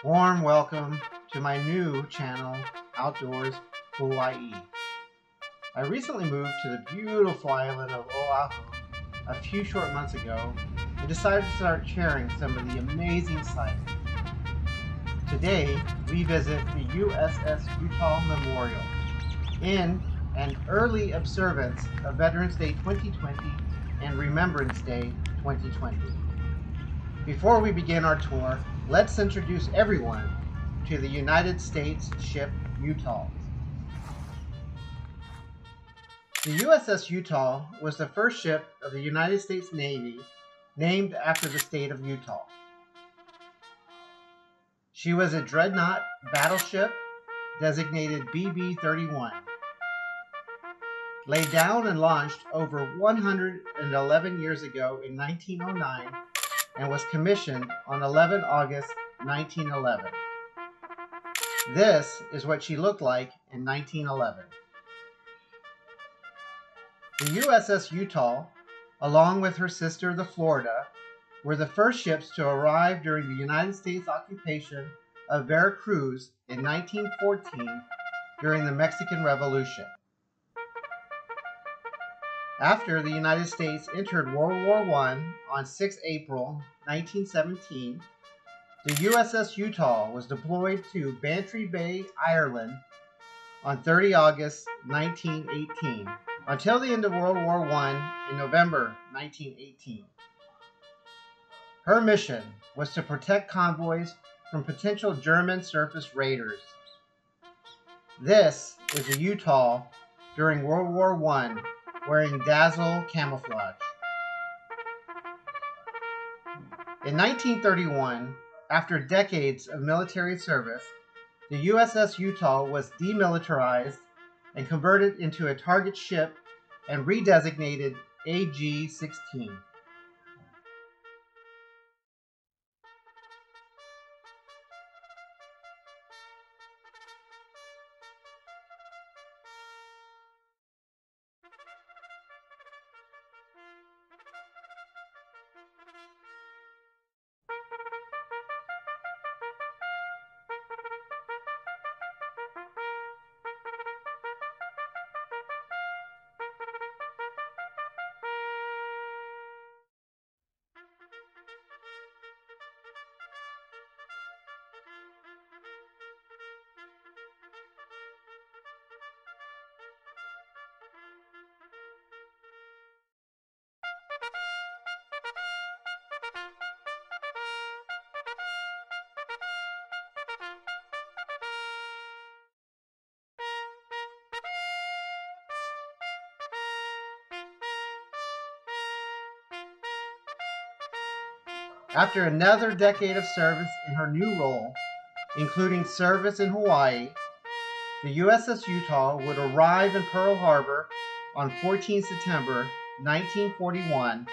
Warm welcome to my new channel, Outdoors Hawai'i. I recently moved to the beautiful island of Oahu a few short months ago and decided to start sharing some of the amazing sights. Today, we visit the USS Utah Memorial in an early observance of Veterans Day 2020 and Remembrance Day 2020. Before we begin our tour, let's introduce everyone to the United States ship Utah. The USS Utah was the first ship of the United States Navy named after the state of Utah. She was a dreadnought battleship designated BB-31. Laid down and launched over 111 years ago in 1909 and was commissioned on 11 August 1911. This is what she looked like in 1911. The USS Utah, along with her sister the Florida, were the first ships to arrive during the United States occupation of Veracruz in 1914 during the Mexican Revolution. After the United States entered World War I on 6 April 1917, the USS Utah was deployed to Bantry Bay, Ireland on 30 August 1918 until the end of World War I in November 1918. Her mission was to protect convoys from potential German surface raiders. This is the Utah during World War I, wearing dazzle camouflage. In 1931, after decades of military service, the USS Utah was demilitarized and converted into a target ship and redesignated AG-16. After another decade of service in her new role, including service in Hawaii, the USS Utah would arrive in Pearl Harbor on 14 September 1941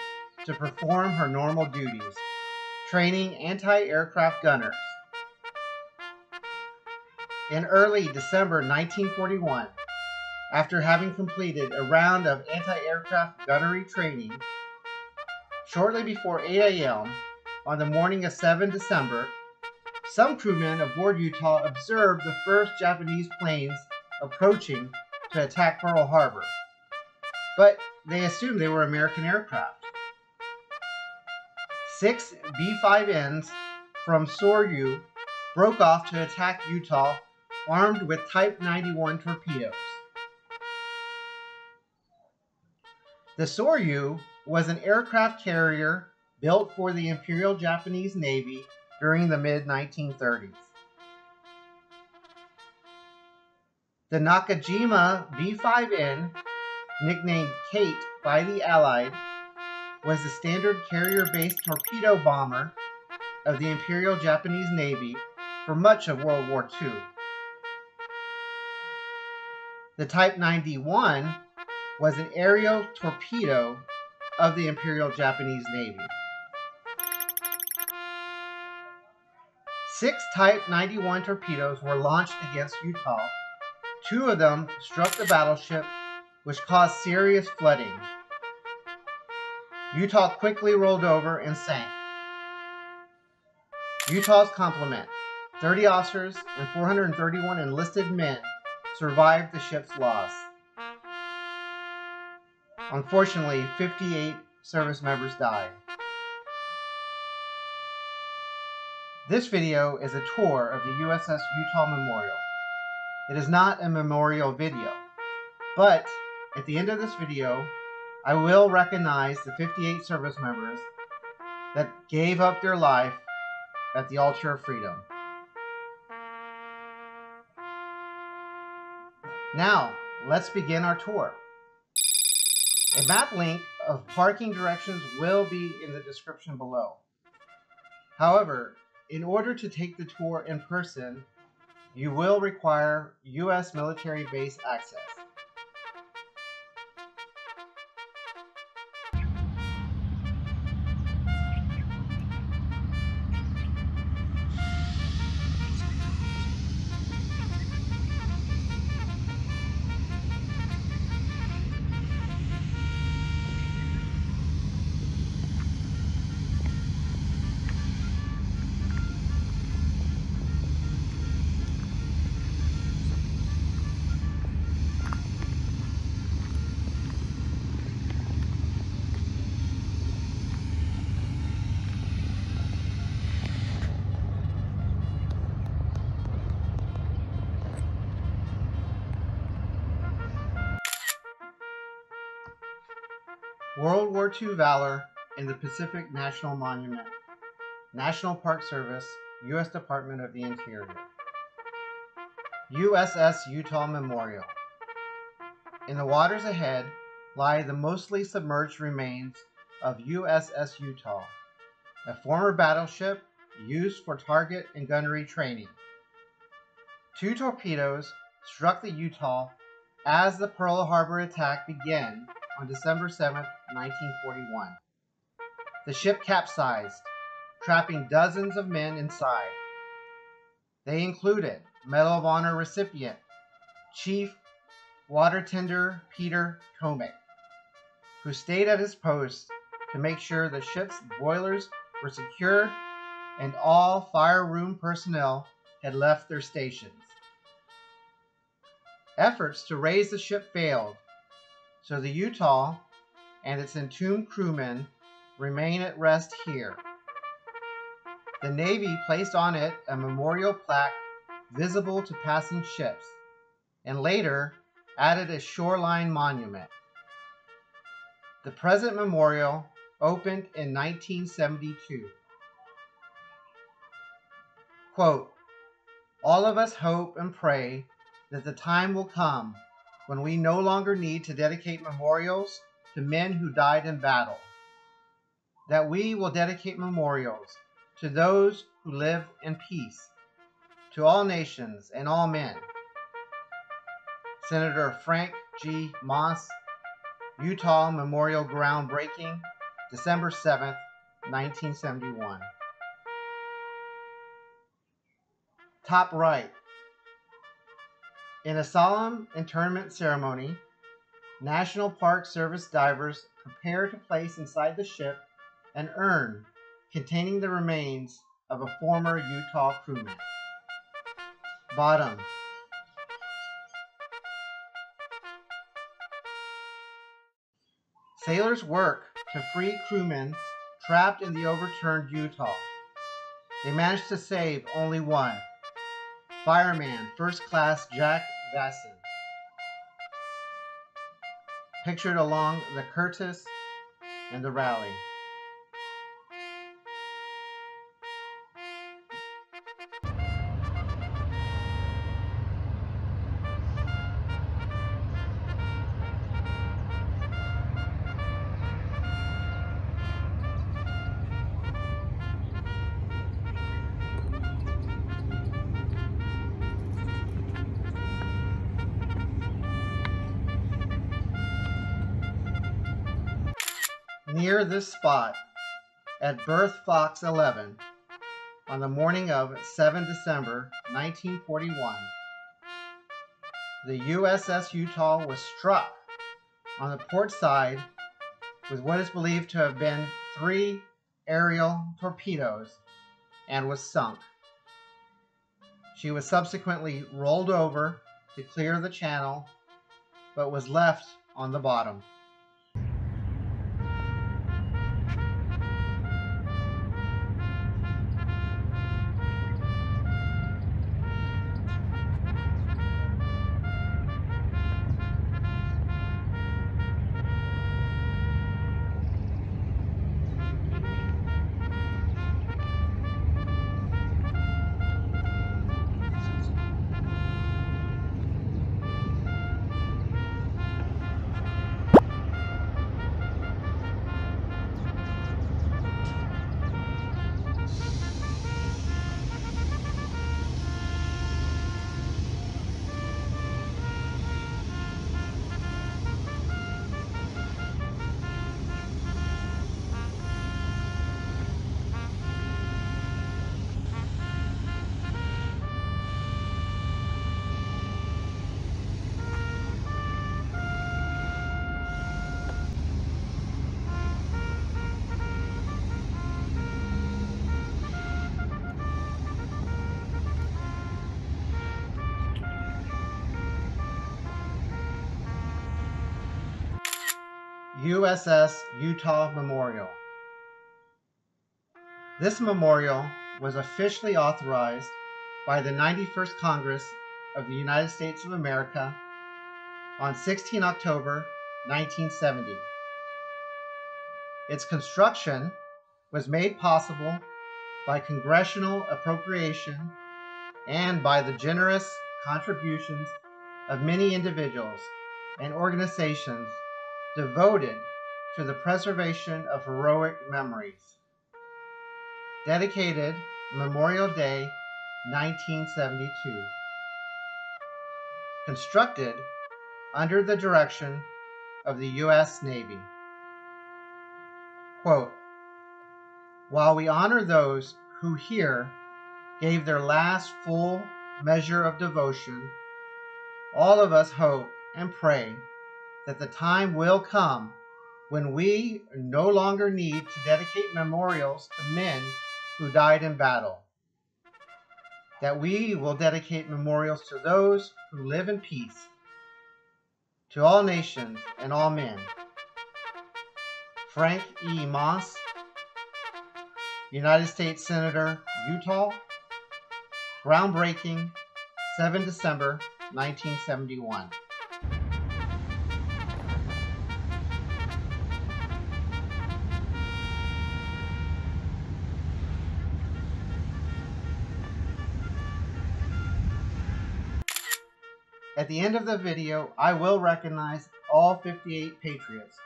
to perform her normal duties, training anti-aircraft gunners. In early December 1941, after having completed a round of anti-aircraft gunnery training, shortly before 8 a.m., on the morning of 7 December, some crewmen aboard Utah observed the first Japanese planes approaching to attack Pearl Harbor, but they assumed they were American aircraft. 6 B-5Ns from Soryu broke off to attack Utah armed with Type 91 torpedoes. The Soryu was an aircraft carrier built for the Imperial Japanese Navy during the mid-1930s. The Nakajima B-5N, nicknamed Kate by the Allied, was the standard carrier-based torpedo bomber of the Imperial Japanese Navy for much of World War II. The Type 91 was an aerial torpedo of the Imperial Japanese Navy. 6 Type 91 torpedoes were launched against Utah. 2 of them struck the battleship, which caused serious flooding. Utah quickly rolled over and sank. Utah's complement: 30 officers and 431 enlisted men survived the ship's loss. Unfortunately, 58 service members died. This video is a tour of the USS Utah Memorial. It is not a memorial video, but at the end of this video, I will recognize the 58 service members that gave up their life at the altar of freedom. Now, let's begin our tour. A map link of parking directions will be in the description below. However, in order to take the tour in person, you will require U.S. military base access. World War II Valor in the Pacific National Monument, National Park Service, U.S. Department of the Interior. USS Utah Memorial. In the waters ahead lie the mostly submerged remains of USS Utah, a former battleship used for target and gunnery training. 2 torpedoes struck the Utah as the Pearl Harbor attack began on December 7, 1941. The ship capsized, trapping dozens of men inside. They included Medal of Honor recipient Chief Water Tender Peter Comic, who stayed at his post to make sure the ship's boilers were secured and all fire room personnel had left their stations. Efforts to raise the ship failed, so the Utah and its entombed crewmen remain at rest here. The Navy placed on it a memorial plaque visible to passing ships, and later added a shoreline monument. The present memorial opened in 1972. Quote, "All of us hope and pray that the time will come when we no longer need to dedicate memorials to men who died in battle, that we will dedicate memorials to those who live in peace, to all nations and all men." Senator Frank G. Moss, Utah Memorial groundbreaking, December 7, 1971. Top right. In a solemn interment ceremony, National Park Service divers prepare to place inside the ship an urn containing the remains of a former Utah crewman. Bottom. Sailors work to free crewmen trapped in the overturned Utah. They managed to save only one, Fireman First Class Jack Vasson, pictured along the Curtis and the Raleigh. Near this spot, at Berth Fox 11, on the morning of 7 December 1941, the USS Utah was struck on the port side with what is believed to have been 3 aerial torpedoes and was sunk. She was subsequently rolled over to clear the channel, but was left on the bottom. USS Utah Memorial. This memorial was officially authorized by the 91st Congress of the United States of America on 16 October 1970. Its construction was made possible by congressional appropriation and by the generous contributions of many individuals and organizations devoted to the preservation of heroic memories. Dedicated Memorial Day 1972. Constructed under the direction of the U.S. Navy. Quote, "While we honor those who here gave their last full measure of devotion, all of us hope and pray that the time will come when we no longer need to dedicate memorials to men who died in battle, that we will dedicate memorials to those who live in peace, to all nations and all men." Frank E. Moss, United States Senator, Utah. Groundbreaking, 7 December 1971. At the end of the video, I will recognize all 58 patriots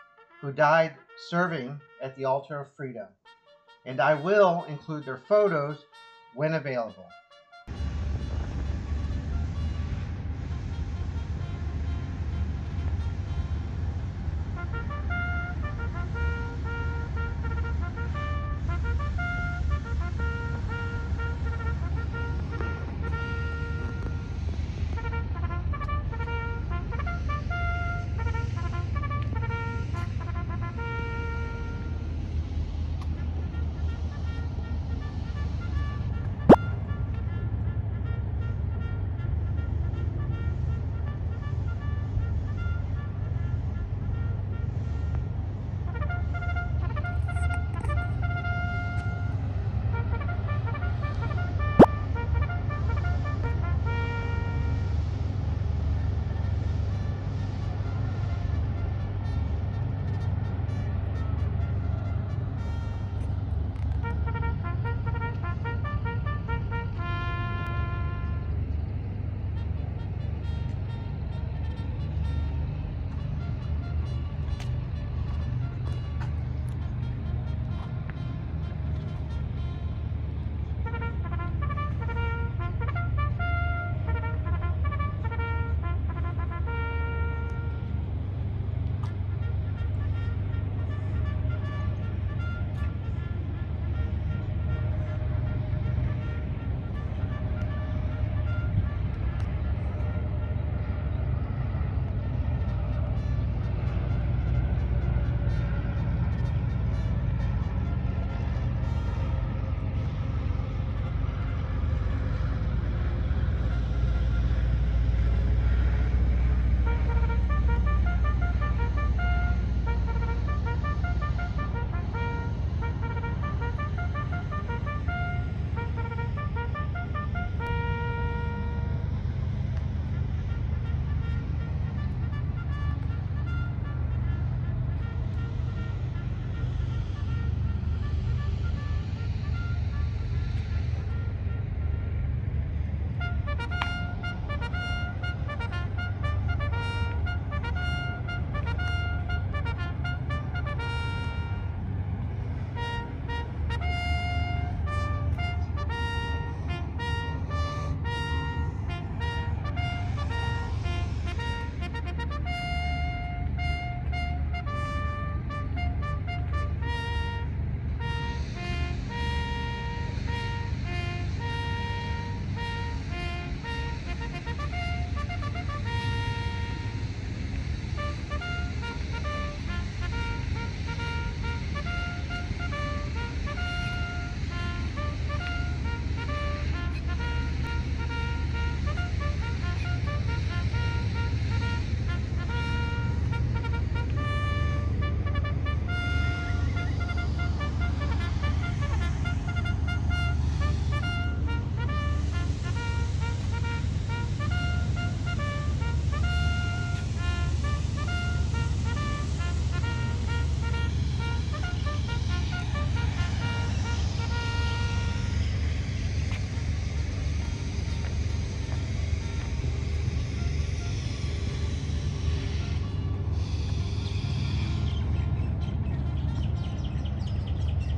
who died serving at the Altar of Freedom, and I will include their photos when available.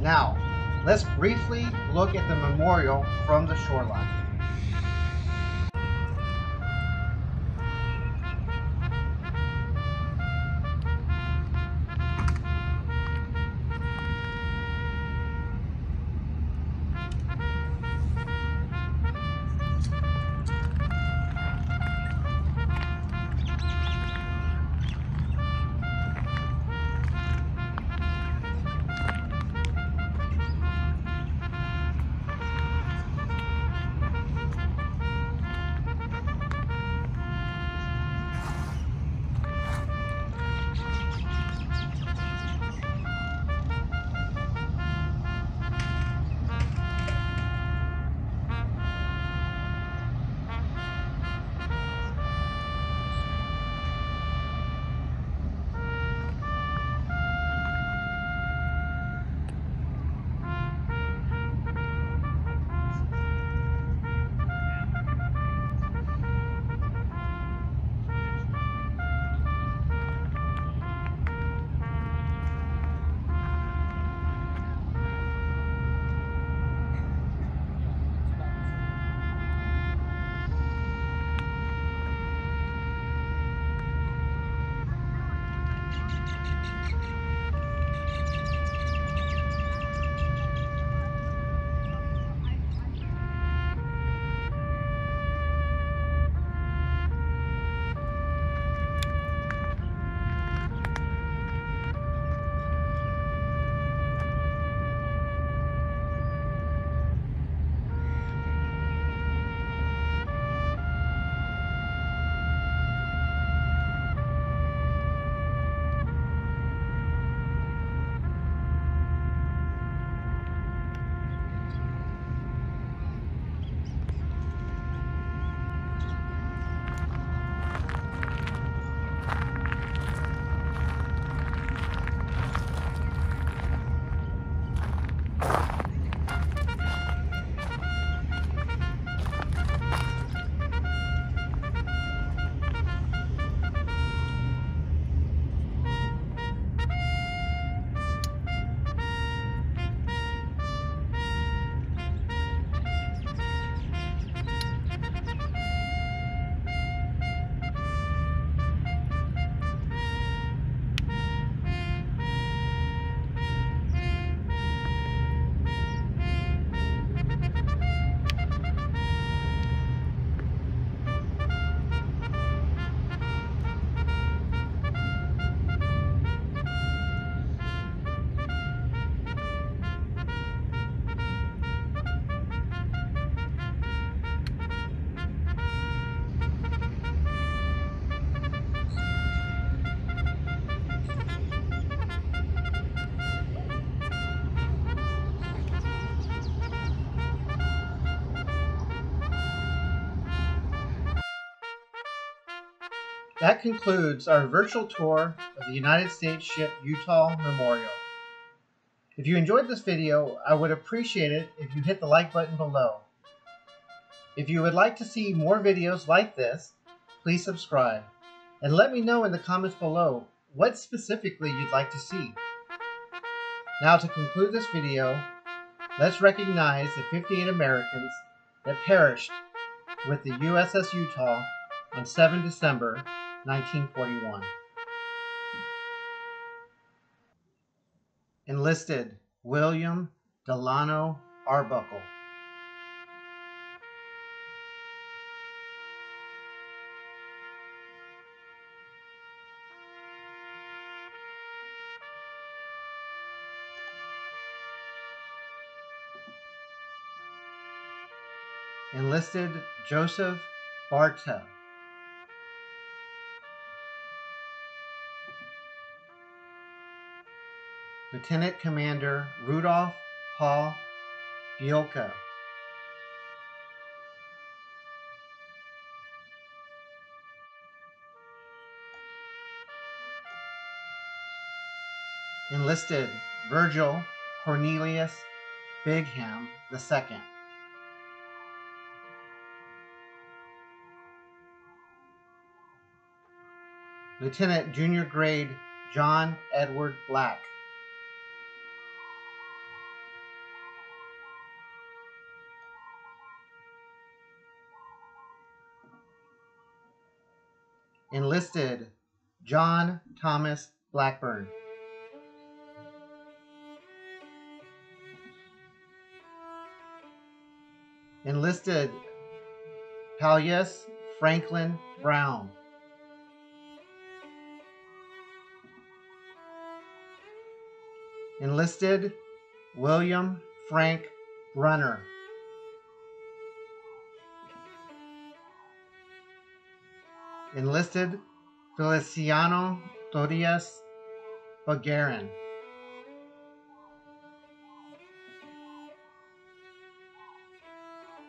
Now, let's briefly look at the memorial from the shoreline. That concludes our virtual tour of the United States ship Utah Memorial. If you enjoyed this video, I would appreciate it if you hit the like button below. If you would like to see more videos like this, please subscribe. And let me know in the comments below what specifically you'd like to see. Now to conclude this video, let's recognize the 58 Americans that perished with the USS Utah on 7 December 1941. Enlisted William Dellano Arbuckle. Enlisted Joseph Barta. Lieutenant Commander Rudolph Paul Bielka. Enlisted Virgil Cornelius Bigham II. Lieutenant Junior Grade John Edward Black. Enlisted: John Thomas Blackburn. Enlisted: Pallas Franklin Brown. Enlisted: William Frank Brunner. Enlisted: Feliciano Torres Bulgarin.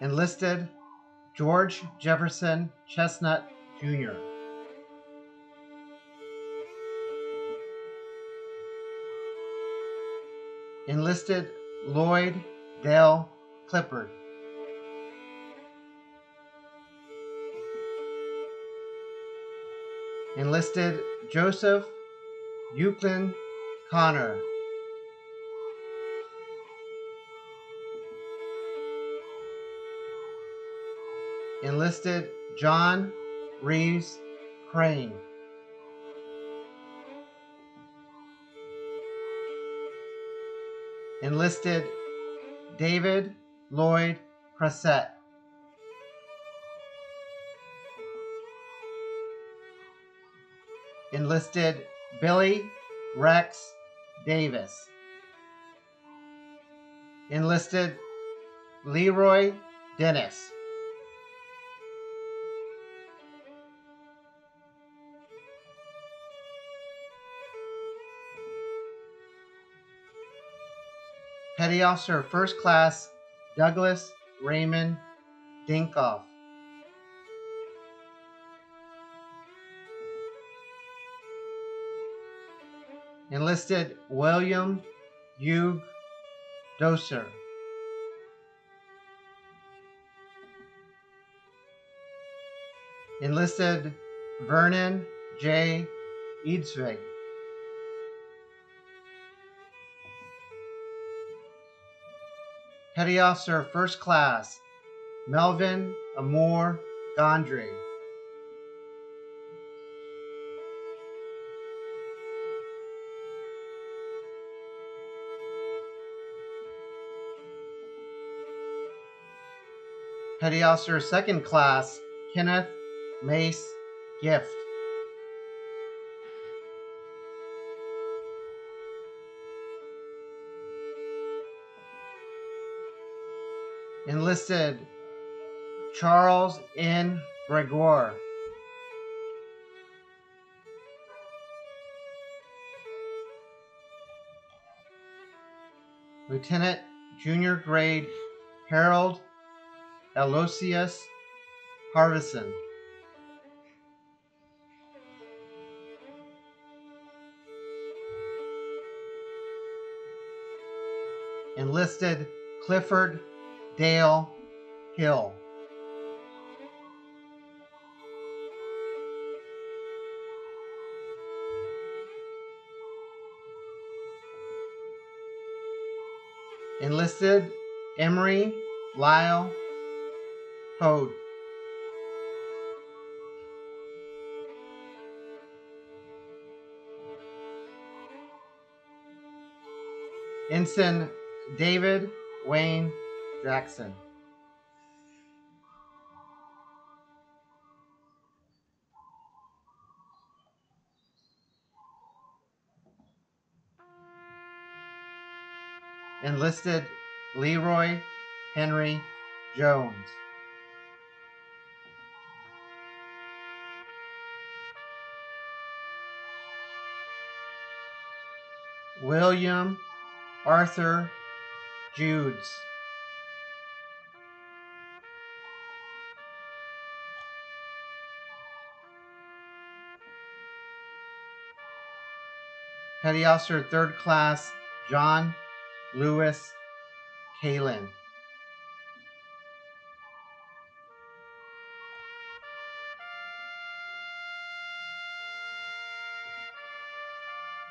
Enlisted: George Jefferson Chestnut, Jr. Enlisted: Lloyd Dale Clippard. Enlisted: Joseph Ucline Connor. Enlisted: John Reeves Crain. Enlisted: David Lloyd Cressett. Enlisted: Billy Rex Davis. Enlisted: Leroy Dennis. Petty Officer First Class Douglas Raymond Dinkoff. Enlisted: William Hugh Doser. Enlisted: Vernon J. Eadsvig. Petty Officer First Class Melvin Amore Gondry. Petty Officer Second Class Kenneth Mace Gift. Enlisted: Charles N Gregoire. Lieutenant Junior Grade Harold Aloysius Harvison. Enlisted: Clifford Dale Hill. Enlisted: Emery Lyle Hode. Ensign David Wayne Jackson. Enlisted: Leroy Henry Jones. William Arthur Judes. Petty Officer Third Class John Lewis Kalin.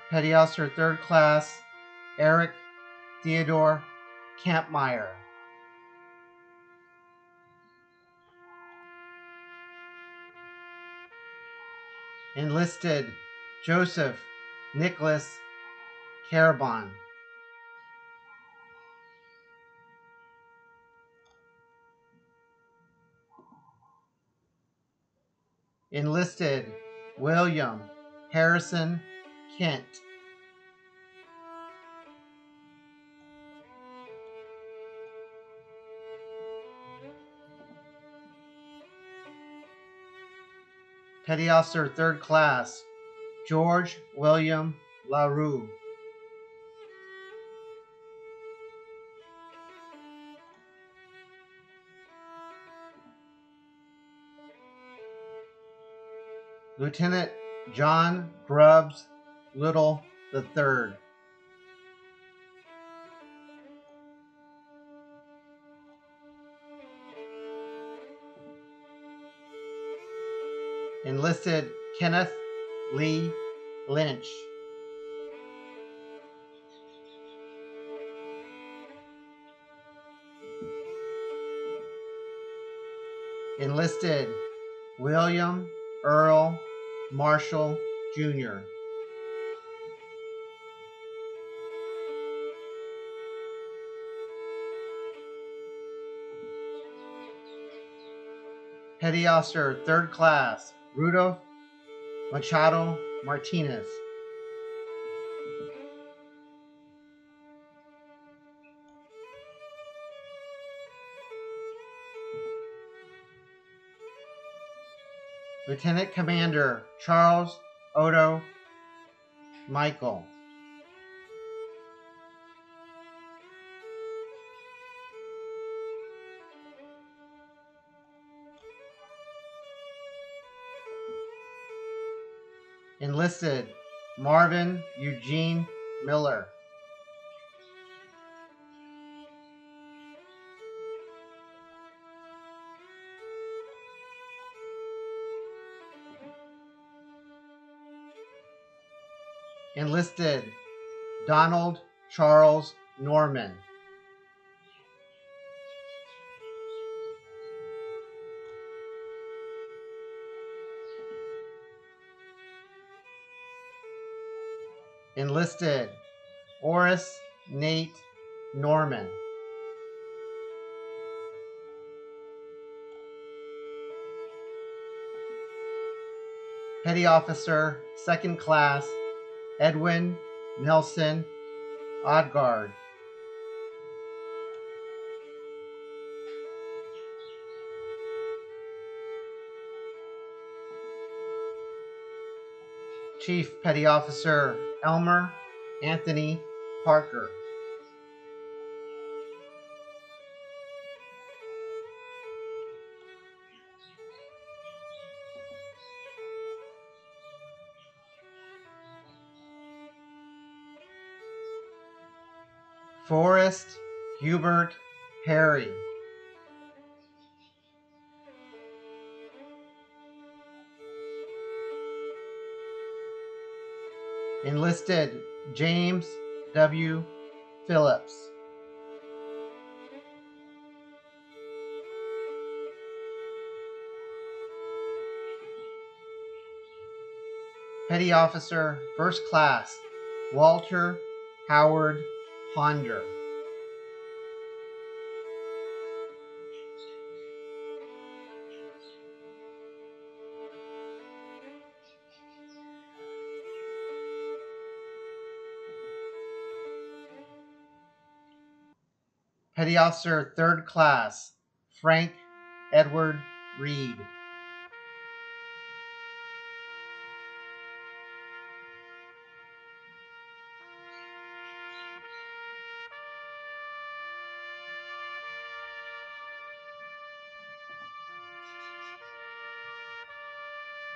Petty Officer Third Class Eric Theodore Campmeyer. Enlisted Joseph Nicholas Carbon. Enlisted William Harrison Kent. Petty Officer 3rd Class George William LaRue. Lieutenant John Grubbs Little III. Enlisted Kenneth Lee Lynch. Enlisted William Earl Marshall Jr. Petty Officer 3rd Class Rudolph Machado Martinez. Lieutenant Commander Charles Odo Michael. Enlisted Marvin Eugene Miller. Enlisted Donald Charles Norman. Enlisted Oris Nate Norman. Petty Officer 2nd Class Edwin Nelson Odgaard. Chief Petty Officer Elmer Anthony Parker. Forrest Hubert Perry. Enlisted James W. Phillips. Petty Officer 1st Class Walter Howard Ponder. Petty Officer 3rd Class Frank Edward Reed.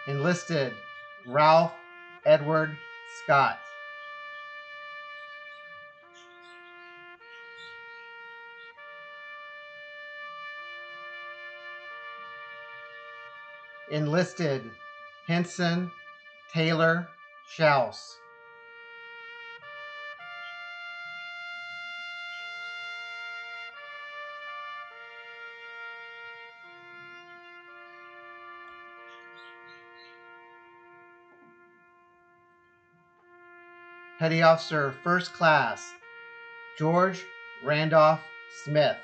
Enlisted Ralph Edward Scott. Enlisted Henson Taylor Schaus. Petty Officer First Class George Randolph Smith.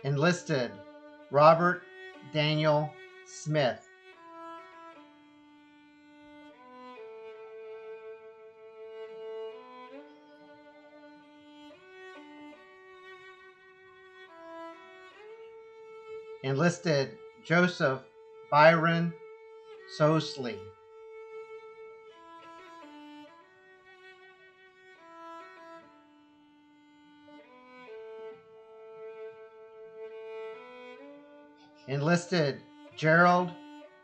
Enlisted Robert Daniel Smith. Enlisted Joseph Byron Sosley. Enlisted Gerald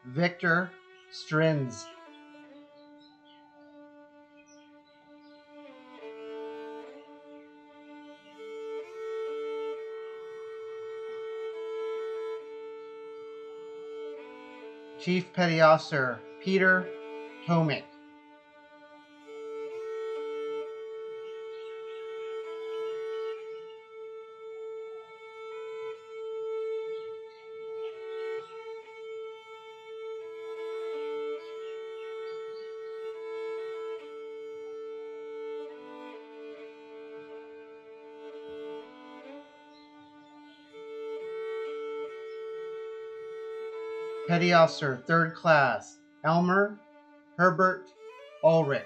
Victor Strins. Chief Petty Officer Peter Tomick. Petty Officer Third Class Elmer Herbert Ulrich.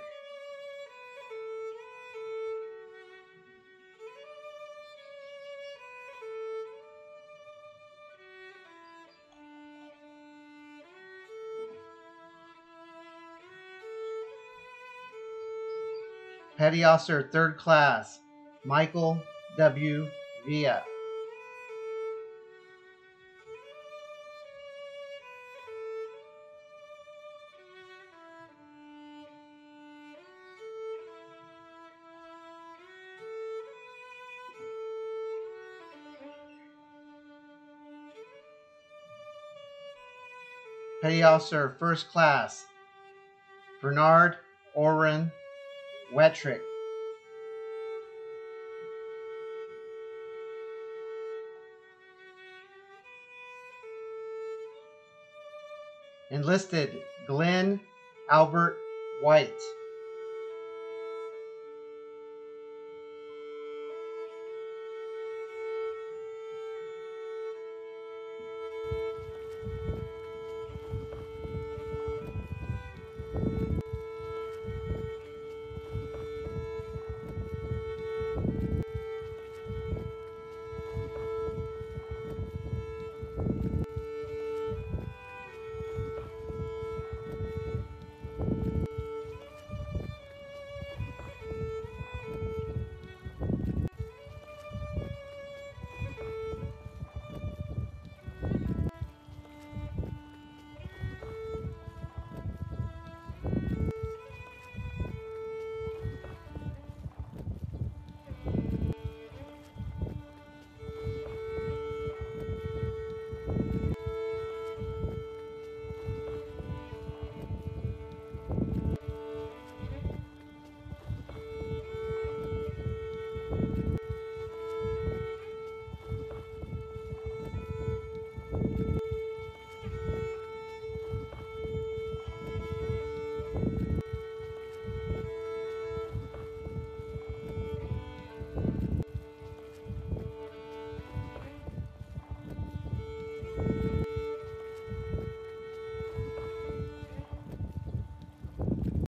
Petty Officer Third Class Michael W. Villa. Petty Officer First Class Bernard Orrin Wettrick. Enlisted Glenn Albert White.